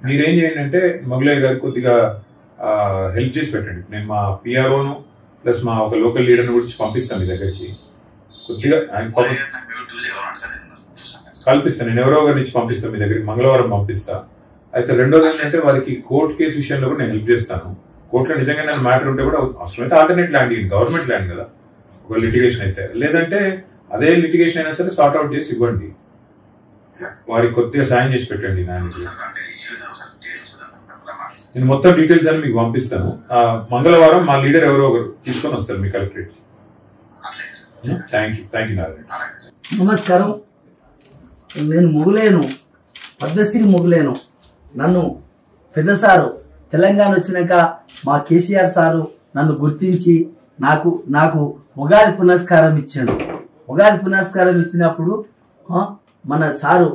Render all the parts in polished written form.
మీరేం చేయండి అంటే మొగలయ్య గారికి కొద్దిగా హెల్ప్ చేసి పెట్టండి. నేను మా పిఆర్ఓను ప్లస్ మా ఒక లోకల్ లీడర్ని గురించి పంపిస్తాను మీ దగ్గరికి. కొద్దిగా కల్పిస్తాను, నేను ఎవరో ఒకరి నుంచి పంపిస్తాను మీ దగ్గరికి, మంగళవారం పంపిస్తా. అయితే రెండోది ఏంటంటే వారికి కోర్టు కేసు విషయంలో కూడా నేను హెల్ప్ చేస్తాను. కోర్టులో నిజంగా నేను మ్యాటర్ ఉంటే కూడా అవసరమైతే ఆల్టర్నేట్ ల్యాండ్ ఇవ్వండి, గవర్నమెంట్ ల్యాండ్ కదా, ఒక లిటిగేషన్ అయితే. లేదంటే అదే లిటిగేషన్ అయినా సరే సార్ట్ అవుట్ చేసి ఇవ్వండి, వారికి కొద్దిగా సాయం చేసి పెట్టండి. నేను మొత్తం డీటెయిల్స్ అని మీకు పంపిస్తాను. మంగళవారం మా లీడర్ ఎవరో ఒకరు తీసుకొని వస్తారు మీ కలెక్టరేట్. Thank you Narayana. నమస్కారం, నేను మొగలేను, పద్మశ్రీ మొగలేను. నన్ను పెద్ద సారు తెలంగాణ వచ్చినాక మా కేసీఆర్ సారు నన్ను గుర్తించి నాకు ఉగాది పునస్కారం ఇచ్చాడు. ఉగాది పునస్కారం ఇచ్చినప్పుడు మన సారు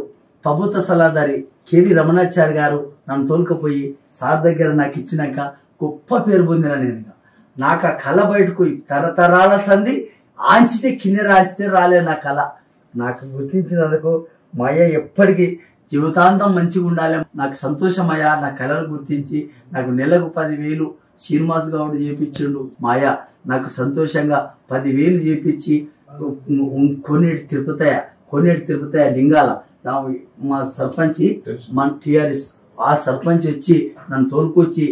ప్రభుత్వ సలహాదారి కేవి రమణాచారి గారు నన్ను తోలుకపోయి సార్ దగ్గర నాకు ఇచ్చినాక గొప్ప పేరు పొందిన నేను. నాకు ఆ కళ బయటకు తరతరాల సంధి ఆంచితే కిన్నెర ఆంచితే రాలే నా కళ. నాకు గుర్తించినందుకు మా అయ్య ఎప్పటికీ జీవితాంతం మంచిగా ఉండాలి. నాకు సంతోషమయ్యా, నా కళను గుర్తించి నాకు నెలకు 10,000 శ్రీనివాస్ గౌడ్ చేపించిండు. మా అయ్య నాకు సంతోషంగా 10,000 చేపించి కోనేటి తిరుపతయ్య లింగాల మా సర్పంచ్, మన టిఆర్ఎస్ ఆ సర్పంచ్ వచ్చి నన్ను తోలుకొచ్చి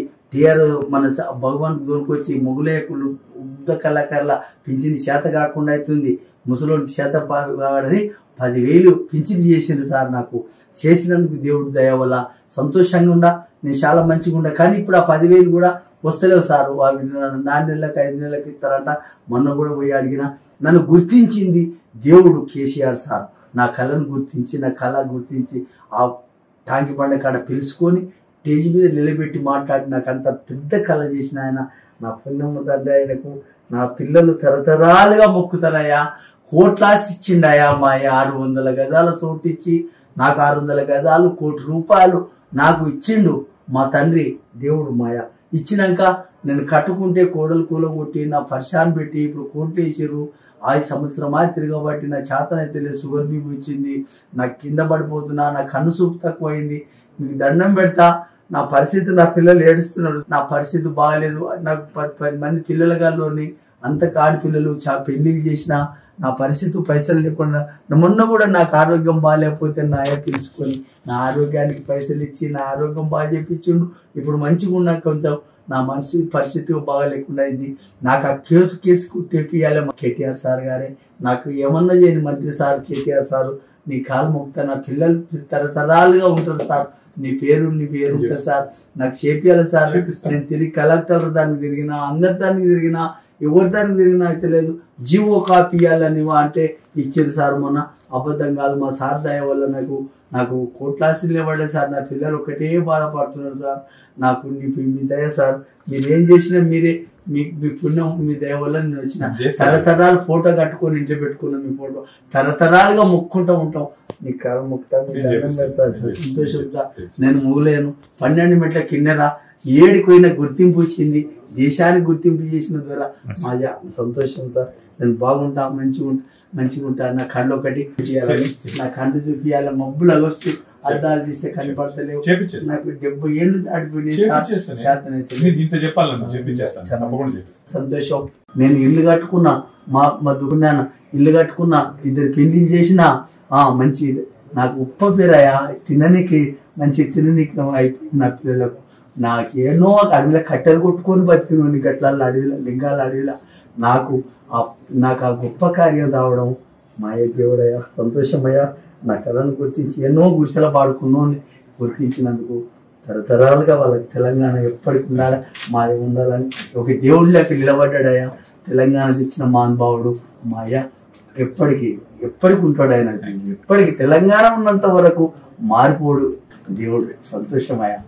మన భగవాన్ తోలుకొచ్చి మొగలేకులు ఉద్ద కళాకారుల పింఛని చేత కాకుండా అవుతుంది, ముసలోని చేత కావాలని 10,000 పింఛని చేసిండు సార్. నాకు చేసినందుకు దేవుడి దయ వల్ల సంతోషంగా ఉండా, నేను చాలా మంచిగా ఉండా. కానీ ఇప్పుడు ఆ 10,000 కూడా వస్తలేవు సార్. అవి 4 నెలలకు 5 నెలలకు ఇస్తారంట. మొన్న కూడా పోయి అడిగిన. నన్ను గుర్తించింది దేవుడు కేసీఆర్ సార్. నా కళను గుర్తించి, నా కళ గుర్తించి ఆ టాంకి బండ కాడ పిలుచుకొని స్టేజ్ మీద నిలబెట్టి మాట్లాడి నాకు అంత పెద్ద కళ చేసిన ఆయన. నా పుణ్యము తగ్గ ఆయనకు నా పిల్లలు తరతరాలుగా మొక్కుతారయ్యా. కోట్లాస్తి ఇచ్చిండయా మా 600 గజాల చోటు ఇచ్చి నాకు 600 గజాలు ₹1,00,00,000 నాకు ఇచ్చిండు మా తండ్రి దేవుడు. మాయ ఇచ్చినాక నేను కట్టుకుంటే కోడలు కూలగొట్టి నా పరిశాన్ పెట్టి ఇప్పుడు కోట్లు వేసారు. 5 సంవత్సరం తిరగబట్టి నా చేతనైతే లేదు, షుగర్ బీపీ వచ్చింది, నాకు కింద పడిపోతున్నా, నా కన్ను చూపు తక్కువైంది, మీకు దండం పెడతా. నా పరిస్థితి, నా పిల్లలు ఏడుస్తున్నారు, నా పరిస్థితి బాగాలేదు. నాకు 10 మంది పిల్లల గాల్లోని అంత కాడి పిల్లలు పెళ్లికి చేసిన నా పరిస్థితి పైసలు లేకుండా. మొన్న కూడా నాకు ఆరోగ్యం బాగాలేకపోతే నా అయ్య పిలుచుకొని నా ఆరోగ్యానికి పైసలు ఇచ్చి నా ఆరోగ్యం బాగా చేపించిండు. ఇప్పుడు మంచిగా ఉన్నా, కొంచెం నా మనిషి పరిస్థితి బాగా లేకుండా అయింది. నాకు ఆ కేసు తెప్పియాలి మా కేటీఆర్ సార్ గారే. నాకు ఏమన్నా చేయని మంత్రి సార్ కేటీఆర్ సారు, నీ కాలు మొక్తా, నా పిల్లలు తరతరాలుగా ఉంటారు సార్. నీ పేరు ఉంటుంది సార్, నాకు చేపియాలి సార్. నేను తిరిగి కలెక్టర్ దానికి తిరిగినా, అందరి దానికి తిరిగినా, ఎవరి దానికి తిరిగినా అయితే లేదు. జీవో కాపీ ఇవ్వాలని అంటే ఇచ్చారు సార్. మొన్న అబద్ధం కాదు, మా సార్ దయ వల్ల నాకు కోట్లాస్తి నిలబడే సార్. నా పిల్లలు ఒకటే బాధపడుతున్నారు సార్. నాకు మీ దయ సార్, మీరు ఏం చేసినా మీరే, మీ పుణ్యం, మీ దయ వల్ల నేను వచ్చిన. తరతరాలు ఫోటో కట్టుకొని ఇంట్లో పెట్టుకున్నాం, మీ ఫోటో తరతరాలుగా మొక్కుంటూ ఉంటాం. నీ కాల మొక్కుతా, మీ దండం పెడతా సార్. సంతోషంగా నేను మూలేను. 12 మెట్ల కిన్నెర 7కి పోయిన గుర్తింపు వచ్చింది, దేశానికి గుర్తింపు చేసిన ద్వారా మా సంతోషం సార్. నేను బాగుంటా, మంచిగా ఉంటా. నా కళ్ళు ఒకటి చూపించాలి, నా కళ్ళు చూపించాలి. మబ్బులు అగొచ్చు, అద్దాలు తీస్తే కనపడతలేవు. నాకు 70 ఏళ్ళు దాటిపోయినాయి. సంతోషం. నేను ఇల్లు కట్టుకున్నా, మా దుకున్నాన ఇల్లు కట్టుకున్నా, 2 పెళ్లిళ్ళు చేసినా. మంచి నాకు ఉప్ప పేరయ్యా, తిననీకి అయిపోయింది నా పిల్లలకు. నాకేనో అడవిలో కట్టెలు కొట్టుకొని బతికినోని గట్ల అడవిలో, లింగాల అడవిలో. నాకు ఆ గొప్ప కార్యం రావడం మాయ దేవుడయ్యా, సంతోషమయ్యా. నా కళను గుర్తించి ఎన్నో గుడిసెల పాడుకున్నోని గుర్తించినందుకు తరతరాలుగా వాళ్ళకి తెలంగాణ ఎప్పటికి ఉండాలి, మాది ఉండాలని ఒక దేవుడిలోకి నిలబడ్డాడయ్యా. తెలంగాణ తెచ్చిన మహానుభావుడు మాయ ఎప్పటికీ ఉంటాడు ఆయన. ఎప్పటికీ తెలంగాణ ఉన్నంత వరకు మారిపోడు దేవుడు. సంతోషమయ్యా.